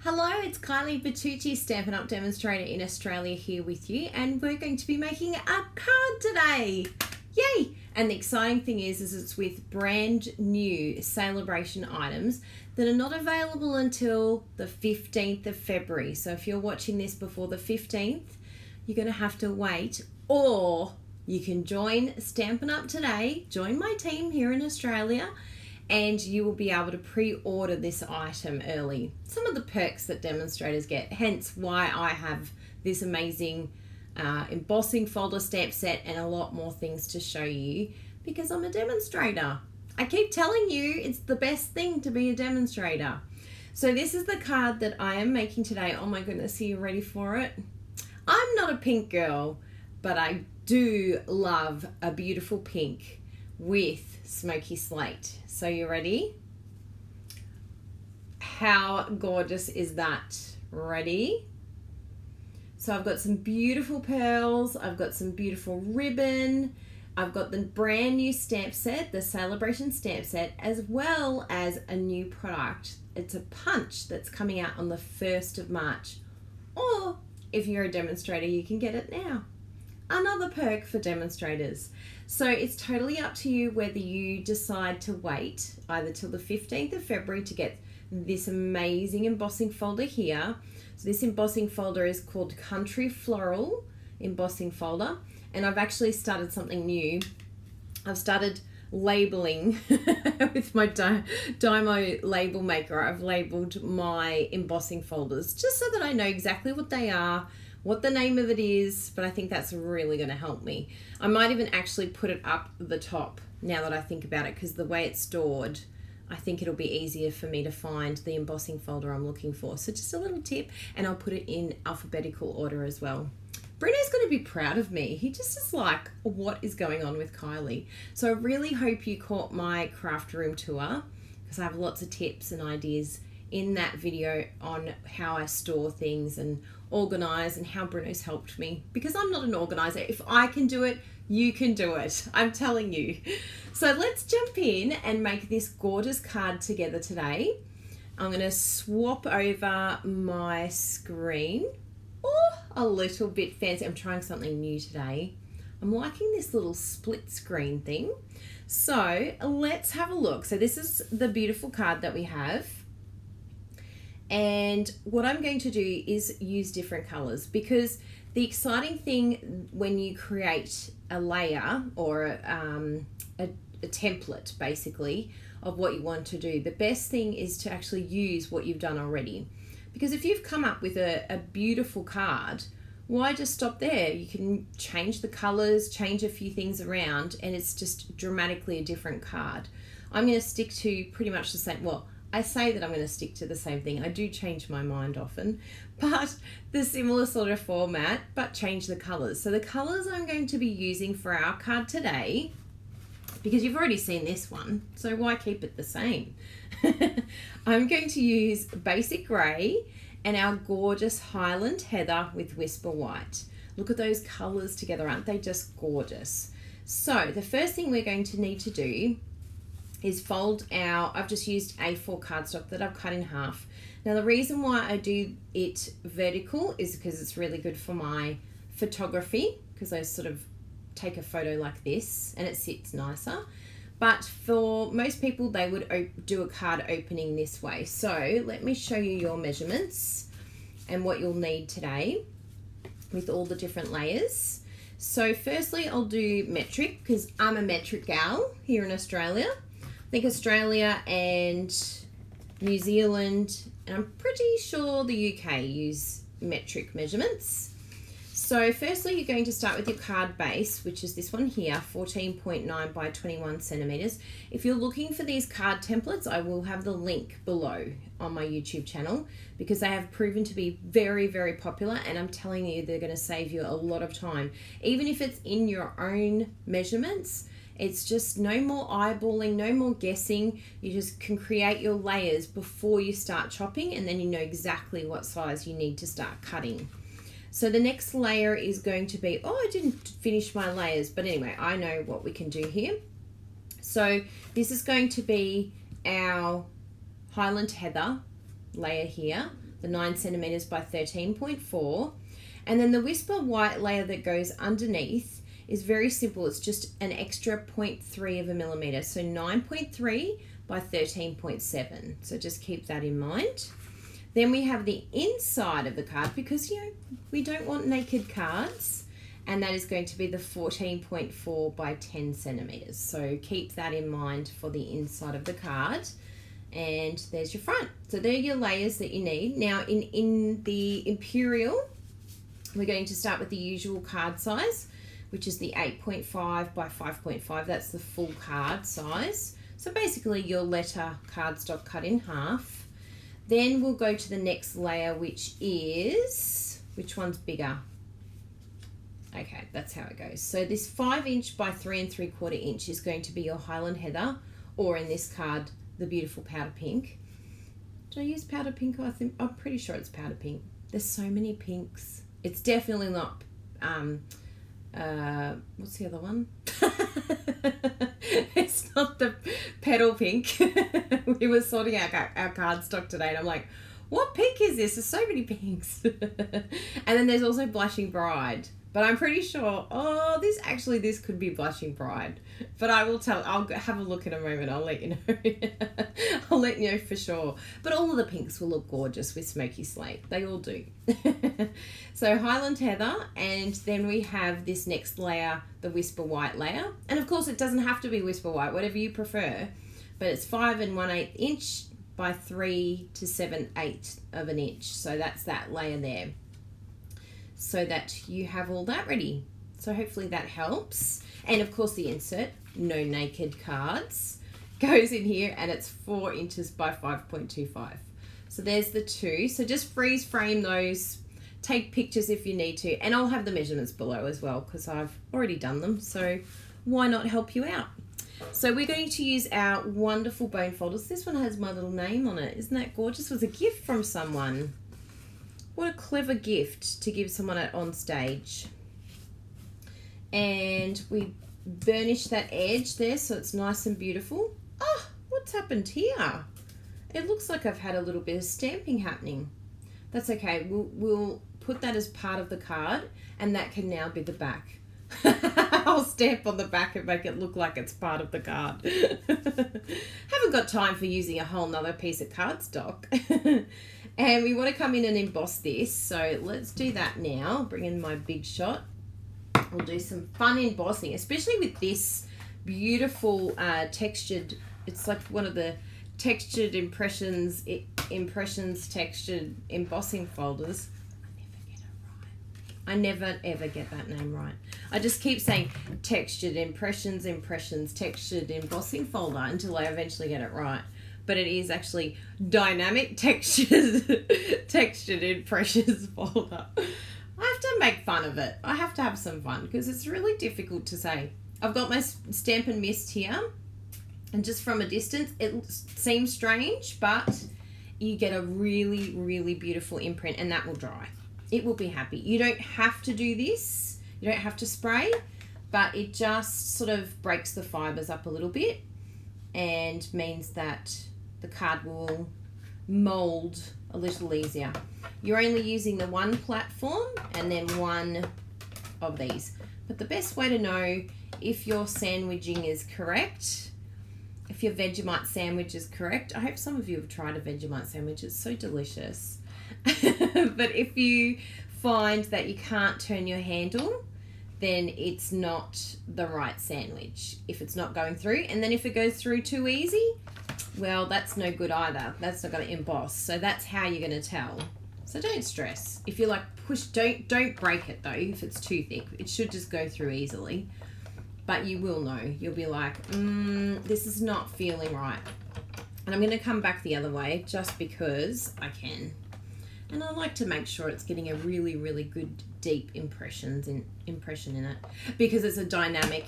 Hello, it's Kylie, Bertucci, Stampin' Up! Demonstrator in Australia here with you, and we're going to be making a card today. Yay! And the exciting thing is it's with brand new Sale-a-Bration items that are not available until the 15th of February. So if you're watching this before the 15th, you're going to have to wait, or you can join Stampin' Up! Today, join my team here in Australia, and you will be able to pre-order this item early. Some of the perks that demonstrators get, hence why I have this amazing embossing folder stamp set and a lot more things to show you, because I'm a demonstrator. I keep telling you it's the best thing to be a demonstrator. So this is the card that I am making today. Oh my goodness, are you ready for it? I'm not a pink girl, but I do love a beautiful pink with smoky slate. So you ready? How gorgeous is that? Ready? So I've got some beautiful pearls, I've got some beautiful ribbon, I've got the brand new stamp set, the Sale-a-Bration stamp set, as well as a new product. It's a punch that's coming out on the 1st of March. Or if you're a demonstrator, you can get it now. Another perk for demonstrators. So it's totally up to you whether you decide to wait either till the 15th of February to get this amazing embossing folder here. So this embossing folder is called Floral embossing folder, and I've actually started something new. I've started labeling with my Dymo label maker. I've labeled my embossing folders just so that I know exactly what they are, what the name of it is, but I think that's really going to help me. I might even actually put it up the top now that I think about it, because the way it's stored, I think it'll be easier for me to find the embossing folder I'm looking for. So just a little tip, and I'll put it in alphabetical order as well. Bruno's going to be proud of me. He just is like, what is going on with Kylie? So I really hope you caught my craft room tour, because I have lots of tips and ideas in that video on how I store things and organize, and how Bruno's helped me, because I'm not an organizer. If I can do it, you can do it. I'm telling you. So let's jump in and make this gorgeous card together today. I'm going to swap over my screen. Oh, a little bit fancy. I'm trying something new today. I'm liking this little split screen thing. So let's have a look. So this is the beautiful card that we have. And what I'm going to do is use different colors, because the exciting thing when you create a layer or a template basically of what you want to do, the best thing is to actually use what you've done already. Because if you've come up with a beautiful card, why just stop there? You can change the colors, change a few things around, and it's just dramatically a different card. I'm going to stick to pretty much the same, well, I say that I'm going to stick to the same thing. I do change my mind often, but the similar sort of format, but change the colors. So the colors I'm going to be using for our card today, because you've already seen this one, so why keep it the same? I'm going to use basic grey and our gorgeous Highland heather with whisper white. Look at those colors together, aren't they just gorgeous? So the first thing we're going to need to do is fold I've just used A4 cardstock that I've cut in half. Now the reason why I do it vertical is because it's really good for my photography, because I sort of take a photo like this and it sits nicer. But for most people, they would do a card opening this way. So let me show you your measurements and what you'll need today with all the different layers. So firstly, I'll do metric, because I'm a metric gal here in Australia. I think Australia and New Zealand, and I'm pretty sure the UK use metric measurements. So firstly, you're going to start with your card base, which is this one here, 14.9 by 21 centimeters. If you're looking for these card templates, I will have the link below on my YouTube channel, because they have proven to be very, very popular, and I'm telling you, they're going to save you a lot of time. Even if it's in your own measurements, it's just no more eyeballing, no more guessing. You just can create your layers before you start chopping, and then you know exactly what size you need to start cutting. So the next layer is going to be, I didn't finish my layers, but anyway, I know what we can do here. So this is going to be our Highland heather layer here. the 9 centimeters by 13.4. And then the Whisper White layer that goes underneath is very simple. It's just an extra 0.3 of a millimeter. So 9.3 by 13.7. So just keep that in mind. Then we have the inside of the card because, you know, we don't want naked cards. And that is going to be the 14.4 by 10 centimeters. So keep that in mind for the inside of the card. And there's your front. So they're your layers that you need. Now in the Imperial, we're going to start with the usual card size, which is the 8.5 by 5.5. That's the full card size. So basically your letter cardstock cut in half. Then we'll go to the next layer, which is, which one's bigger? Okay, that's how it goes. So this 5 inch by 3 3/4 inch is going to be your Highland Heather, or in this card, the beautiful powder pink. Did I use powder pink? I'm pretty sure it's powder pink. There's so many pinks. It's definitely not, what's the other one? It's not the petal pink. We were sorting out our cardstock today and I'm like, what pink is this? There's so many pinks. And then there's also Blushing Bride. But I'm pretty sure, this could be Blushing Bride. But I'll have a look in a moment. I'll let you know. I'll let you know for sure. But all of the pinks will look gorgeous with Smoky Slate. They all do. So Highland Heather, and then we have this next layer, the Whisper White layer. And of course it doesn't have to be Whisper White, whatever you prefer. But it's 5 1/8 inch by 3 7/8 of an inch. So that's that layer there. So that you have all that ready. So hopefully that helps. And of course the insert, no naked cards, goes in here and it's 4 inches by 5.25. So there's the two. So just freeze frame those, take pictures if you need to, and I'll have the measurements below as well because I've already done them. So why not help you out? So we're going to use our wonderful bone folders. This one has my little name on it. Isn't that gorgeous? It was a gift from someone. What a clever gift to give someone on stage. And we burnish that edge there so it's nice and beautiful. Oh, what's happened here? It looks like I've had a little bit of stamping happening. That's okay. We'll put that as part of the card and that can now be the back. I'll stamp on the back and make it look like it's part of the card. Haven't got time for using a whole nother piece of cardstock. And we want to come in and emboss this. So let's do that now. Bring in my Big Shot. We'll do some fun embossing, especially with this beautiful textured, it's like one of the textured impressions textured embossing folders. I never ever get that name right. I just keep saying textured impressions, textured embossing folder until I eventually get it right. But it is actually dynamic textured impressions folder. I have to make fun of it. I have to have some fun because it's really difficult to say. I've got my Stamp and Mist here, and just from a distance it seems strange, but you get a really, really beautiful imprint and that will dry. It will be happy. You don't have to do this. You don't have to spray, but it just sort of breaks the fibers up a little bit and means that the card will mold a little easier. You're only using the one platform and then one of these. But the best way to know if your sandwiching is correct, if your Vegemite sandwich is correct, I hope some of you have tried a Vegemite sandwich. It's so delicious. But if you find that you can't turn your handle, then it's not the right sandwich if it's not going through. And then if it goes through too easy, well, that's no good either. That's not going to emboss. So that's how you're going to tell. So don't stress. If you're like push, don't break it though if it's too thick. It should just go through easily. But you will know. You'll be like, this is not feeling right. And I'm going to come back the other way just because I can. And I like to make sure it's getting a really, really good deep impression in it because it's a dynamic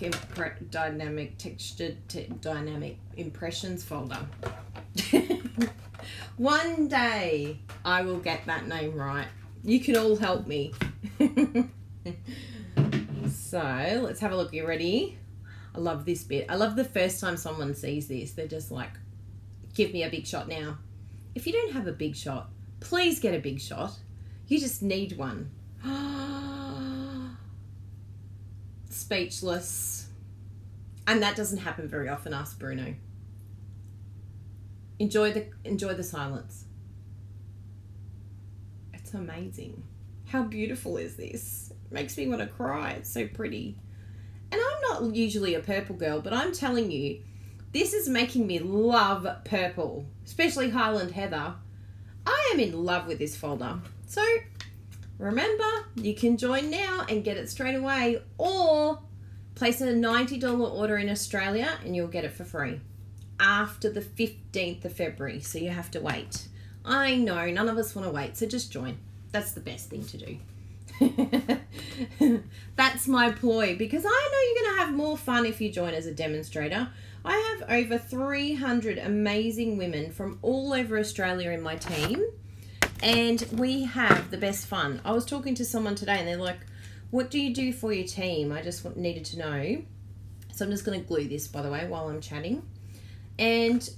textured dynamic impressions folder. One day I will get that name right. You can all help me. So let's have a look. You ready? I love this bit. I love the first time someone sees this. They're just like, give me a Big Shot now. If you don't have a Big Shot, Please get a big shot. You just need one. Speechless. And that doesn't happen very often, ask Bruno. Enjoy the silence. It's amazing. How beautiful is this? It makes me want to cry. It's so pretty. And I'm not usually a purple girl, but I'm telling you, this is making me love purple, especially Highland Heather. I am in love with this folder. So remember, you can join now and get it straight away, or place a $90 order in Australia and you'll get it for free after the 15th of February. So you have to wait. I know, none of us want to wait, so just join. That's the best thing to do. That's my ploy, because I know you're going to have more fun if you join as a demonstrator. I have over 300 amazing women from all over Australia in my team, and we have the best fun. I was talking to someone today and they're like, what do you do for your team? I just needed to know. So I'm just going to glue this, by the way, while I'm chatting. And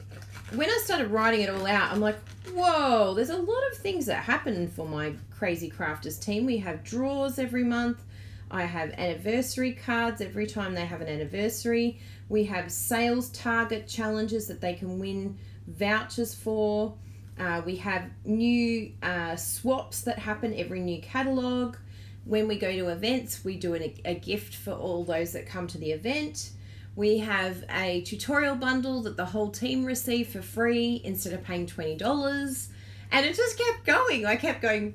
when I started writing it all out, I'm like, whoa, there's a lot of things that happen for my Crazy Crafters team. We have draws every month. I have anniversary cards every time they have an anniversary. We have sales target challenges that they can win vouchers for. We have new swaps that happen every new catalogue. When we go to events, we do a gift for all those that come to the event. We have a tutorial bundle that the whole team receive for free instead of paying $20. And it just kept going. I kept going,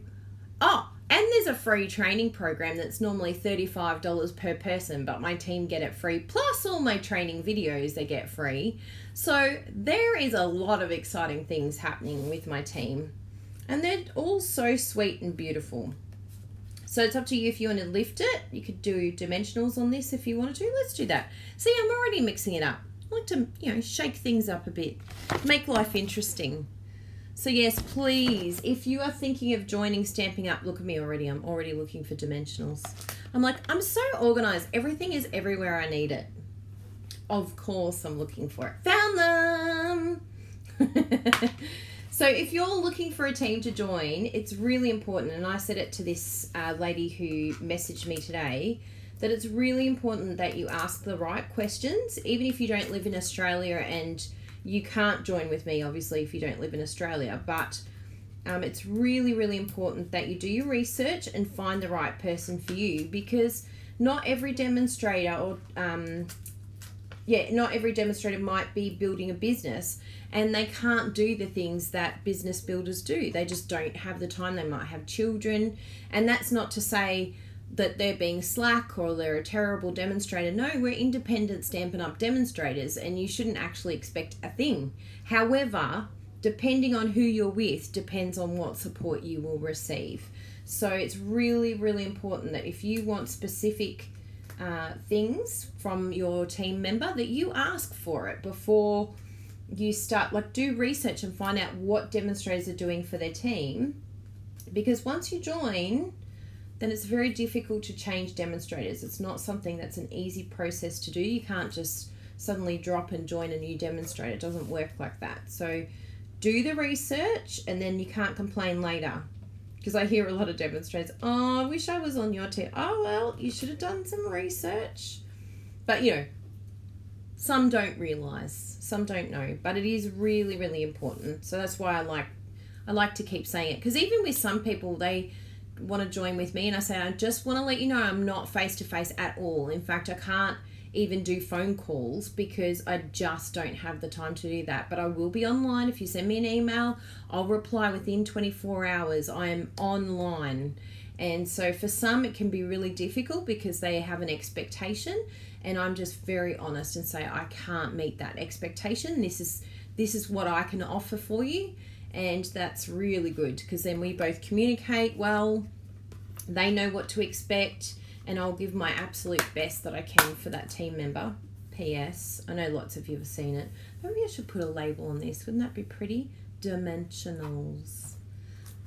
oh, and there's a free training program that's normally $35 per person, but my team get it free, plus all my training videos they get free. So there is a lot of exciting things happening with my team. And they're all so sweet and beautiful. So it's up to you if you want to lift it. You could do dimensionals on this if you wanted to. Let's do that. See, I'm already mixing it up. I like to, shake things up a bit. Make life interesting. So yes, please, if you are thinking of joining Stamping Up, look at me already. I'm already looking for dimensionals. I'm like, I'm so organized. Everything is everywhere I need it. Of course, I'm looking for it. Found them! So if you're looking for a team to join, it's really important, and I said it to this lady who messaged me today, that it's really important that you ask the right questions, even if you don't live in Australia, and you can't join with me, obviously, if you don't live in Australia. But it's really, really important that you do your research and find the right person for you, because not every demonstrator might be building a business, and they can't do the things that business builders do. They just don't have the time. They might have children, and that's not to say that they're being slack or they're a terrible demonstrator. No, we're independent Stampin' Up demonstrators, and you shouldn't actually expect a thing. However, depending on who you're with depends on what support you will receive. So it's really, really important that if you want specific things from your team member, that you ask for it before you start. Like, do research and find out what demonstrators are doing for their team, because once you join, then it's very difficult to change demonstrators. It's not something that's an easy process to do. You can't just suddenly drop and join a new demonstrator. It doesn't work like that. So do the research, and then you can't complain later. Because I hear a lot of demonstrators, oh, I wish I was on your team. Oh, well, you should have done some research. But, some don't realise, some don't know. But it is really, really important. So that's why I like to keep saying it. Because even with some people, they want to join with me, and I say, I just want to let you know I'm not face-to-face at all. In fact, I can't even do phone calls because I just don't have the time to do that. But I will be online. If you send me an email, I'll reply within 24 hours. I am online. And so for some, it can be really difficult because they have an expectation, and I'm just very honest and say, I can't meet that expectation. This is what I can offer for you. And that's really good, because then we both communicate well. They know what to expect, and I'll give my absolute best that I can for that team member. P.S. I know lots of you have seen it. Maybe I should put a label on this. Wouldn't that be pretty? Dimensionals.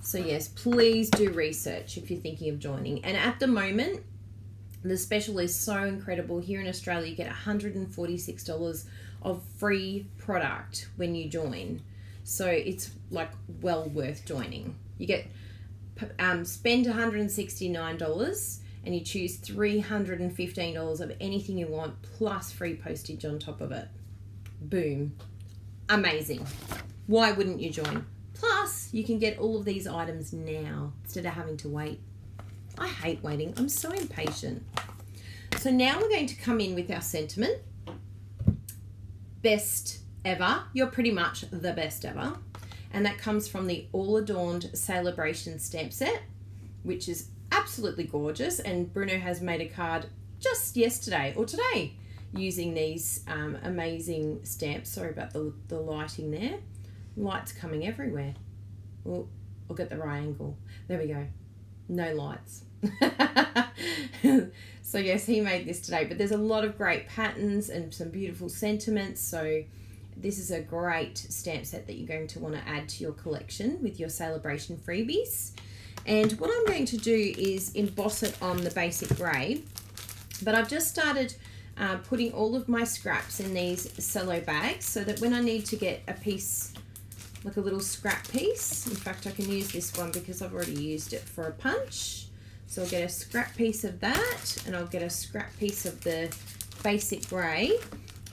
So yes, please do research if you're thinking of joining. And at the moment, the special is so incredible. Here in Australia, you get $146 of free product when you join. So it's like well worth joining. You get spend $169 and you choose $315 of anything you want plus free postage on top of it. Boom. Amazing. Why wouldn't you join? Plus, you can get all of these items now instead of having to wait. I hate waiting. I'm so impatient. So now we're going to come in with our sentiment. Best ever. You're pretty much the best ever. And that comes from the All Adorned Sale-a-Bration stamp set, which is absolutely gorgeous. And Bruno has made a card just yesterday or today using these amazing stamps. Sorry about the lighting there. Lights coming everywhere. Oh, I'll get the right angle. There we go. No lights. So yes, he made this today, but there's a lot of great patterns and some beautiful sentiments. So this is a great stamp set that you're going to want to add to your collection with your Sale-a-Bration freebies. And what I'm going to do is emboss it on the basic grey, but I've just started putting all of my scraps in these cello bags so that when I need to get a piece, like a little scrap piece, in fact I can use this one because I've already used it for a punch. So I'll get a scrap piece of that and I'll get a scrap piece of the basic grey.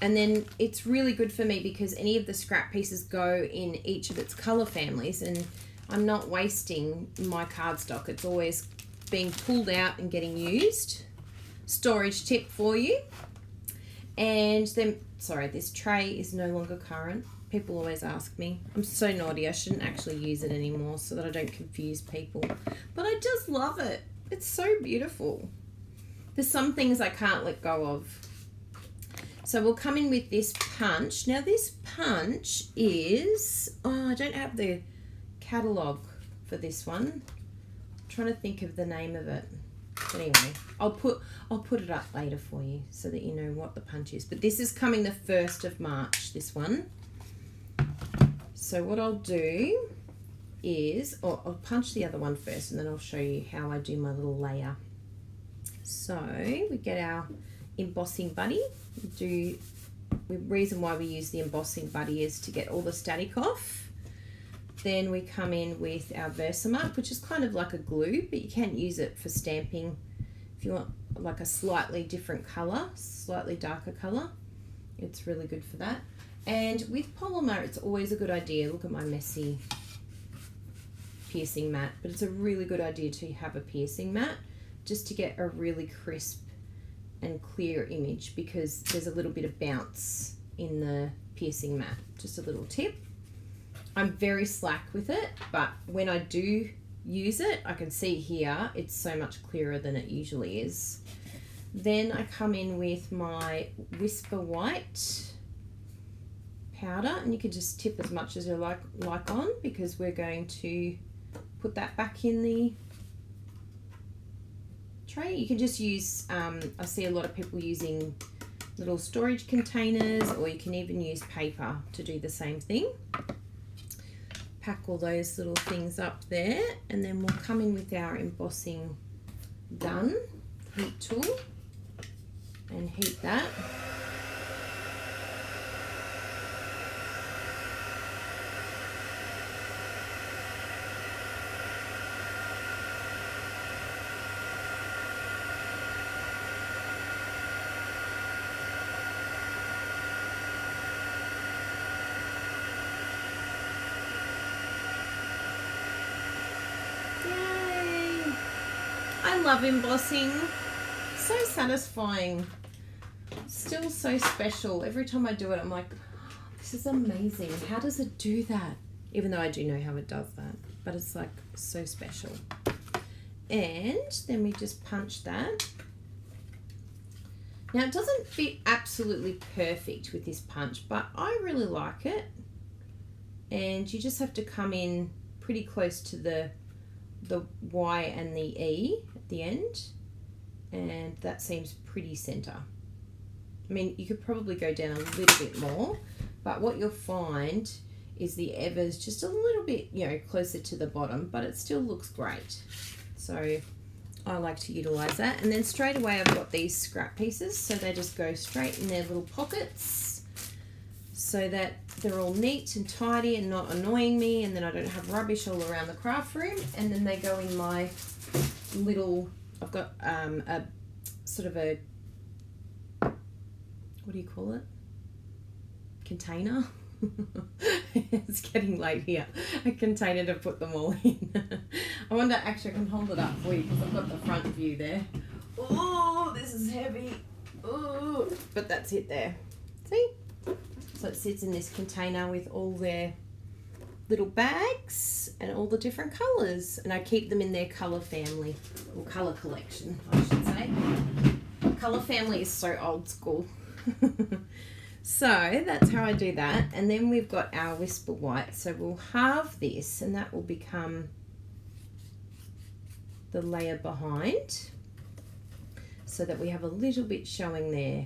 And then it's really good for me because any of the scrap pieces go in each of its colour families and I'm not wasting my cardstock. It's always being pulled out and getting used. Storage tip for you. And then, sorry, this tray is no longer current. People always ask me. I'm so naughty. I shouldn't actually use it anymore so that I don't confuse people. But I just love it. It's so beautiful. There's some things I can't let go of. So we'll come in with this punch. Now this punch is, oh, I don't have the catalogue for this one. I'm trying to think of the name of it. But anyway, I'll put it up later for you so that you know what the punch is. But this is coming the 1st of March, this one. So what I'll do is, I'll punch the other one first and then I'll show you how I do my little layer. So we get our embossing buddy. The reason why we use the embossing buddy is to get all the static off. Then we come in with our Versamark, which is kind of like a glue, but you can use it for stamping if you want like a slightly different colour, slightly darker colour. It's really good for that. And with polymer, it's always a good idea. Look at my messy piercing mat, but it's a really good idea to have a piercing mat just to get a really crisp and clear image because there's a little bit of bounce in the piercing mat. Just a little tip. I'm very slack with it, but when I do use it, I can see here it's so much clearer than it usually is. Then I come in with my Whisper White powder, and you can just tip as much as you like on because we're going to put that back in the tray. You can just use, I see a lot of people using little storage containers, or you can even use paper to do the same thing. Pack all those little things up there, and then we'll come in with our embossing gun, heat tool, and heat that. I love embossing. So satisfying. Still so special. Every time I do it, I'm like, oh, this is amazing. How does it do that? Even though I do know how it does that. But it's like so special. And then we just punch that. Now it doesn't fit absolutely perfect with this punch, but I really like it. And you just have to come in pretty close to the Y and the E at the end, and that seems pretty center. I mean, you could probably go down a little bit more, but what you'll find is the ever's just a little bit, you know, closer to the bottom, but it still looks great. So I like to utilize that. And then straight away I've got these scrap pieces, so they just go straight in their little pockets. so that they're all neat and tidy and not annoying me, and then I don't have rubbish all around the craft room. And then they go in my little, I've got a sort of a, what do you call it? Container. It's getting late here. A container to put them all in. I wonder, actually I can hold it up for you because I've got the front view there. Oh, this is heavy. Oh, but that's it there. See? So it sits in this container with all their little bags and all the different colours. And I keep them in their colour family, or colour collection, I should say. Colour family is so old school. So that's how I do that. And then we've got our Whisper White. So we'll halve this and that will become the layer behind, so that we have a little bit showing there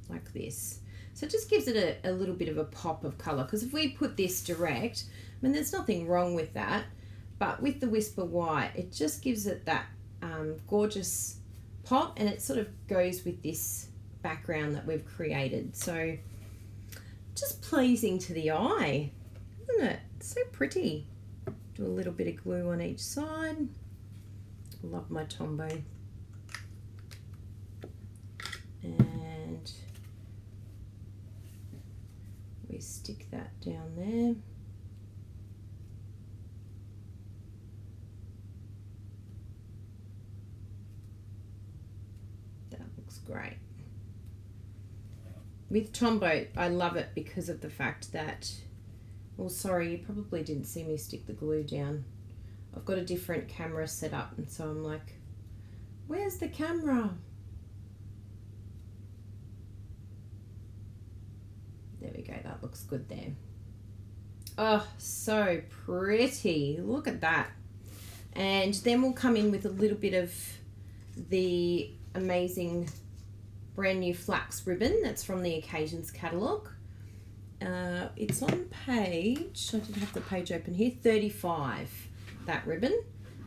like this. So it just gives it a little bit of a pop of colour, because if we put this direct, I mean, there's nothing wrong with that, but with the Whisper White, it just gives it that gorgeous pop, and it sort of goes with this background that we've created. So just pleasing to the eye, isn't it? So pretty. Do a little bit of glue on each side. Love my Tombow. And we stick that down there. That looks great. With Tombow, I love it because of the fact that, well, sorry, you probably didn't see me stick the glue down. I've got a different camera set up, and so I'm like, where's the camera? There we go, that looks good there. Oh, so pretty. Look at that. And then we'll come in with a little bit of the amazing brand new flax ribbon that's from the Occasions catalogue. It's on page, I didn't have the page open here, 35, that ribbon,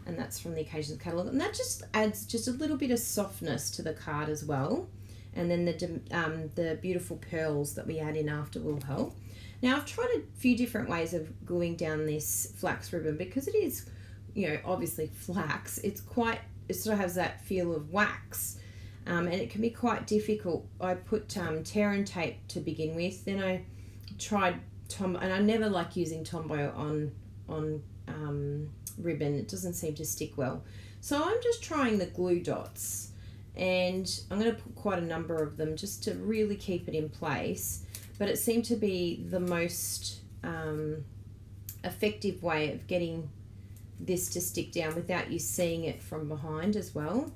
and that's from the Occasions catalogue, and that just adds just a little bit of softness to the card as well. And then the beautiful pearls that we add in after will help. Now I've tried a few different ways of gluing down this flax ribbon, because it is, you know, obviously flax. It sort of has that feel of wax, and it can be quite difficult. I put tear and tape to begin with. Then I tried and I never like using Tombow on ribbon. It doesn't seem to stick well. So I'm just trying the glue dots. And I'm going to put quite a number of them just to really keep it in place. But it seemed to be the most effective way of getting this to stick down without you seeing it from behind as well.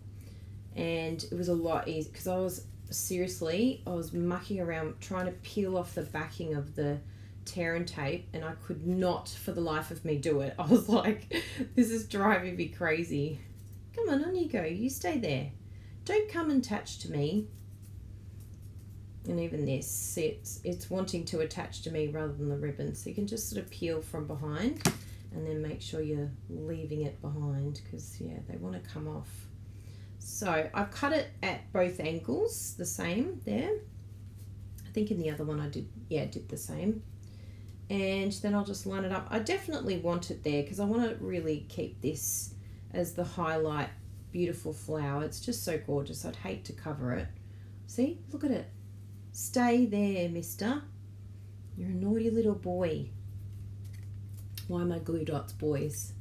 And it was a lot easier, because I was mucking around trying to peel off the backing of the tear and tape, and I could not for the life of me do it. I was like, this is driving me crazy. Come on you go. You stay there. Don't come and attach to me. And even this, see, it's wanting to attach to me rather than the ribbon. So you can just sort of peel from behind and then make sure you're leaving it behind, because, yeah, they want to come off. So I've cut it at both angles, the same there. I think in the other one I did the same. And then I'll just line it up. I definitely want it there because I want to really keep this as the highlight. Beautiful flower. It's just so gorgeous. I'd hate to cover it. See? Look at it. Stay there, mister. You're a naughty little boy. Why my glue dots boys?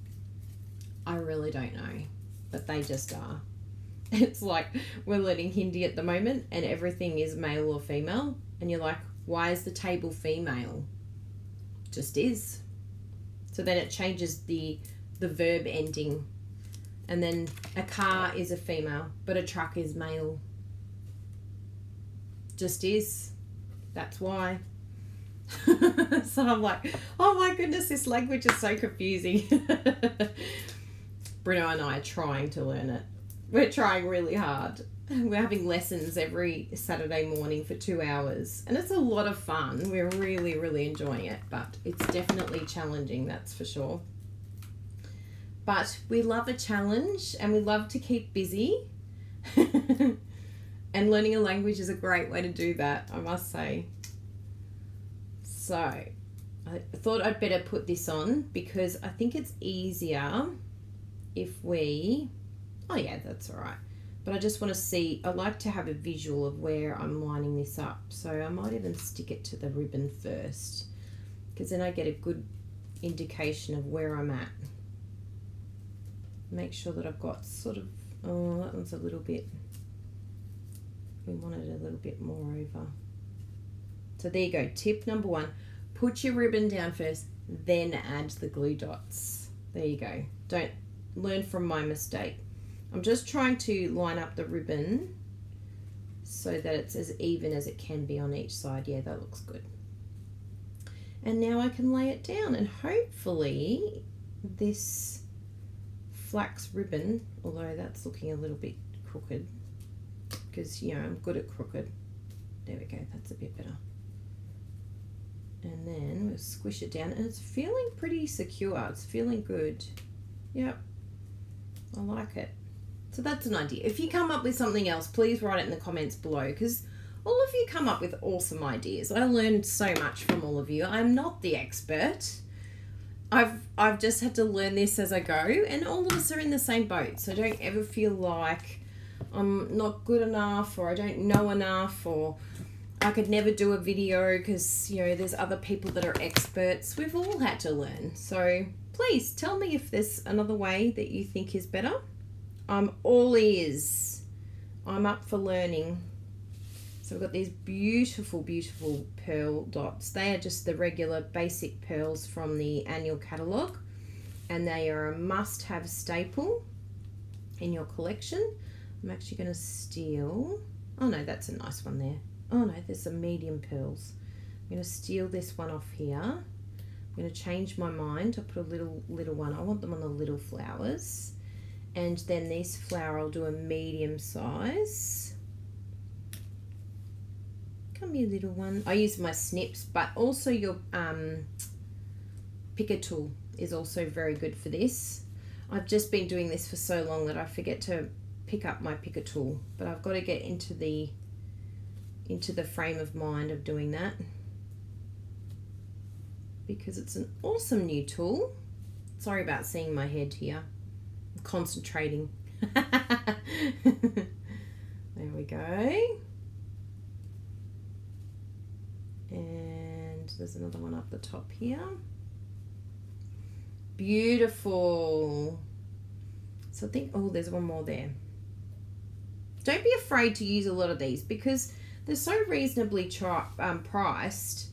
I really don't know. But they just are. It's like we're learning Hindi at the moment and everything is male or female. And you're like, why is the table female? Just is. So then it changes the verb ending. And then a car is a female, but a truck is male. Just is. That's why. So I'm like, oh my goodness, this language is so confusing. Bruno and I are trying to learn it. We're trying really hard. We're having lessons every Saturday morning for 2 hours. And it's a lot of fun. We're really, really enjoying it. But it's definitely challenging, that's for sure. But we love a challenge and we love to keep busy. And learning a language is a great way to do that, I must say. So I thought I'd better put this on because I think it's easier if we, oh yeah, that's all right. But I just want to see, I like to have a visual of where I'm lining this up. So I might even stick it to the ribbon first because then I get a good indication of where I'm at. Make sure that I've got sort of, oh, that one's a little bit, we want it a little bit more over. So there you go, tip number 1, put your ribbon down first, then add the glue dots. There you go, don't learn from my mistake. I'm just trying to line up the ribbon so that it's as even as it can be on each side. Yeah, that looks good. And now I can lay it down, and hopefully this flax ribbon, although that's looking a little bit crooked because, you know, I'm good at crooked. There we go, that's a bit better. And then we'll squish it down, and it's feeling pretty secure. It's feeling good. Yep, I like it. So that's an idea. If you come up with something else, please write it in the comments below because all of you come up with awesome ideas. I learned so much from all of you. I'm not the expert. I've just had to learn this as I go, and all of us are in the same boat. So don't ever feel like I'm not good enough, or I don't know enough, or I could never do a video because, you know, there's other people that are experts. We've all had to learn. So please tell me if there's another way that you think is better. I'm all ears. I'm up for learning. So we've got these beautiful, beautiful pearl dots. They are just the regular basic pearls from the annual catalogue, and they are a must-have staple in your collection. I'm actually going to steal, oh no, that's a nice one there. Oh no, there's some medium pearls. I'm going to steal this one off here. I'm going to change my mind. I'll put a little one. I want them on the little flowers. And then this flower I'll do a medium size. Come here, little one. I use my snips, but also your picker tool is also very good for this. I've just been doing this for so long that I forget to pick up my picker tool, but I've got to get into the frame of mind of doing that because it's an awesome new tool. Sorry about seeing my head here. I'm concentrating. There we go. And there's another one up the top here. Beautiful. So I think, oh, there's one more there. Don't be afraid to use a lot of these because they're so reasonably priced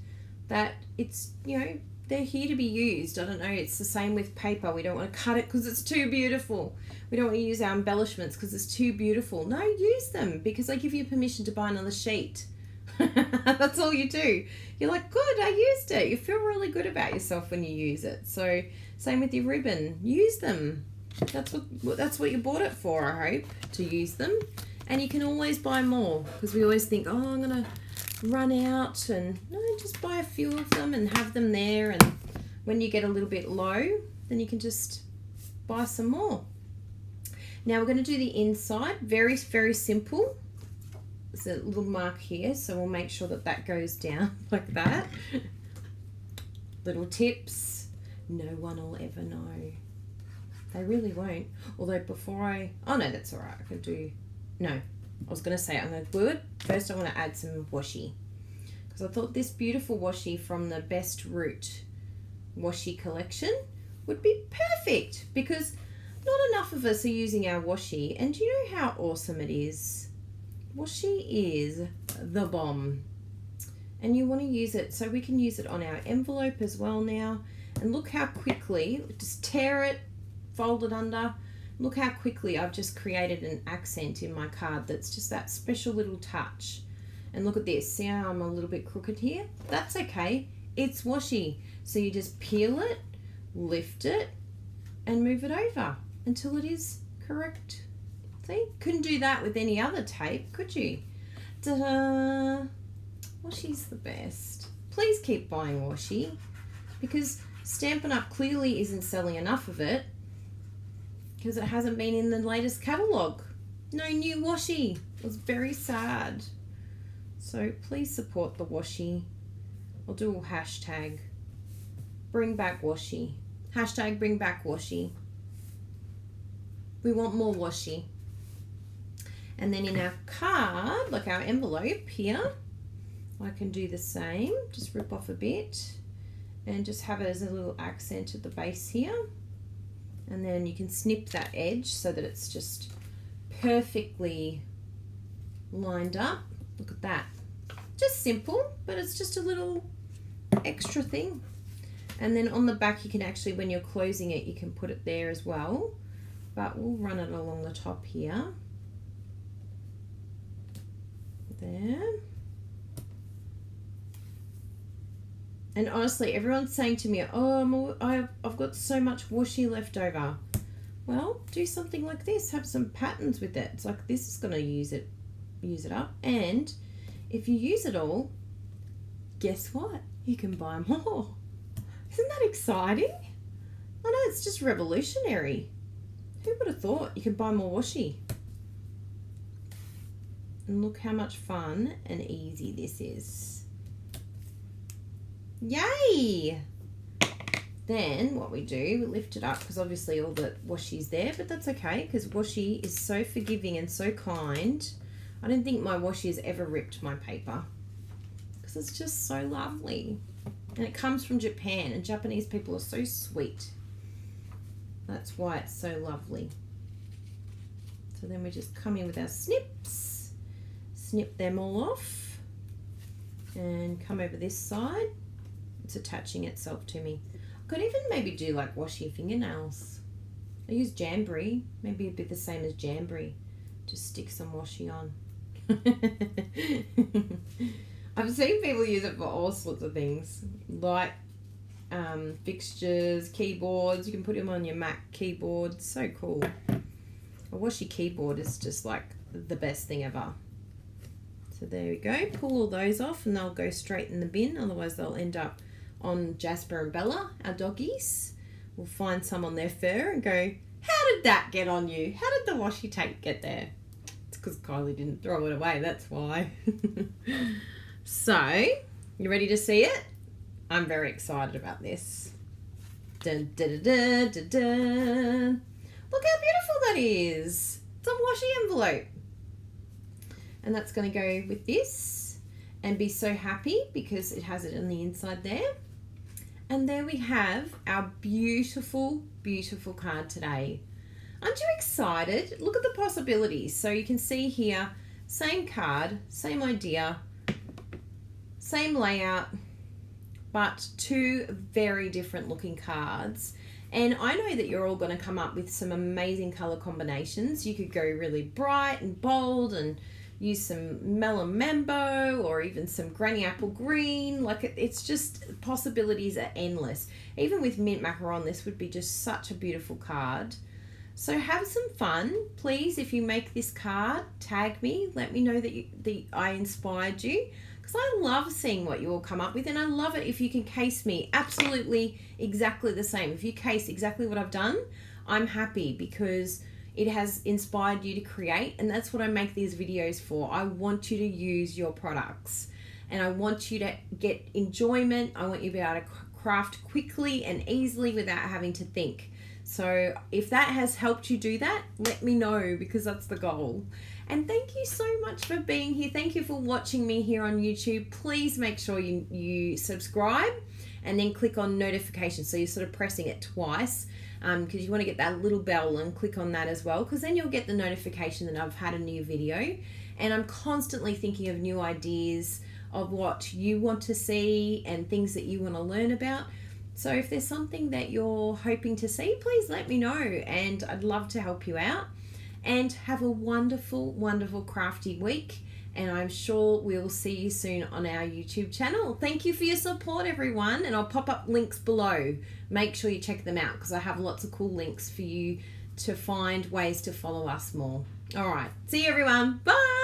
that it's, you know, they're here to be used. I don't know, it's the same with paper. We don't want to cut it because it's too beautiful. We don't want to use our embellishments because it's too beautiful. No, use them because I give you permission to buy another sheet. That's all you do. You're like, good, I used it. You feel really good about yourself when you use it. So same with your ribbon. Use them. That's what you bought it for, I hope, to use them. And you can always buy more because we always think, oh, I'm going to run out, and no, just buy a few of them and have them there, and when you get a little bit low then you can just buy some more. Now we're going to do the inside. Very, very simple. There's a little mark here, so we'll make sure that that goes down like that. Little tips. No one will ever know. They really won't. Although oh no, that's all right. I can do, no, I was going to say I'm going to do it. First I want to add some washi because I thought this beautiful washi from the Best Root washi collection would be perfect because not enough of us are using our washi, and do you know how awesome it is? Washi is the bomb, and you want to use it so we can use it on our envelope as well now. And look how quickly, just tear it, fold it under. Look how quickly I've just created an accent in my card that's just that special little touch. And look at this. See how I'm a little bit crooked here? That's okay. It's washi. So you just peel it, lift it, and move it over until it is correct. See? Couldn't do that with any other tape, could you? Ta-da! Washi's the best. Please keep buying washi because Stampin' Up! Clearly isn't selling enough of it because it hasn't been in the latest catalogue. No new washi. It was very sad. So please support the washi. I'll do a hashtag. Bring back washi. Hashtag bring back washi. We want more washi. And then in our card, like our envelope here, I can do the same. Just rip off a bit and just have it as a little accent at the base here. And then you can snip that edge so that it's just perfectly lined up. Look at that. Just simple, but it's just a little extra thing. And then on the back, you can actually, when you're closing it, you can put it there as well. But we'll run it along the top here. There. And honestly, everyone's saying to me, oh, I've got so much washi left over. Well, do something like this. Have some patterns with it. It's like this is going to use it up. And if you use it all, guess what? You can buy more. Isn't that exciting? I know, it's just revolutionary. Who would have thought you could buy more washi? And look how much fun and easy this is. Yay! Then what we do, we lift it up because obviously all the washi's there, but that's okay because washi is so forgiving and so kind. I don't think my washi has ever ripped my paper because it's just so lovely. And it comes from Japan, and Japanese people are so sweet. That's why it's so lovely. So then we just come in with our snips, snip them all off, and come over this side. It's attaching itself to me. I could even maybe do like washi fingernails. I use Jamboree, maybe a bit the same as Jamboree. Just stick some washi on. I've seen people use it for all sorts of things, like fixtures, keyboards. You can put them on your Mac keyboard. So cool. A washi keyboard is just like the best thing ever. So there we go. Pull all those off and they'll go straight in the bin. Otherwise they'll end up on Jasper and Bella, our doggies. We'll find some on their fur and go, how did that get on you? How did the washi tape get there? It's because Kylie didn't throw it away, that's why. So, you ready to see it? I'm very excited about this. Dun, dun, dun, dun, dun. Look how beautiful that is. It's a washi envelope. And that's going to go with this and be so happy because it has it on the inside there. And there we have our beautiful, beautiful card today. Aren't you excited? Look at the possibilities. So you can see here, same card, same idea, same layout, but two very different looking cards. And I know that you're all going to come up with some amazing color combinations. You could go really bright and bold and use some melon mambo or even some granny apple green. Like it's just, possibilities are endless. Even with mint macaron, this would be just such a beautiful card. So have some fun. Please, if you make this card, tag me. Let me know that I inspired you. Because I love seeing what you all come up with, and I love it if you can case me absolutely exactly the same. If you case exactly what I've done, I'm happy because it has inspired you to create, and that's what I make these videos for. I want you to use your products, and I want you to get enjoyment. I want you to be able to craft quickly and easily without having to think. So if that has helped you do that, let me know because that's the goal. And thank you so much for being here. Thank you for watching me here on YouTube. Please make sure you subscribe and then click on notifications. So you're sort of pressing it twice because you want to get that little bell and click on that as well, because then you'll get the notification that I've had a new video. And I'm constantly thinking of new ideas of what you want to see and things that you want to learn about. So if there's something that you're hoping to see, please let me know and I'd love to help you out. And have a wonderful, wonderful crafty week. And I'm sure we'll see you soon on our YouTube channel. Thank you for your support, everyone. And I'll pop up links below. Make sure you check them out because I have lots of cool links for you to find ways to follow us more. All right. See you, everyone. Bye.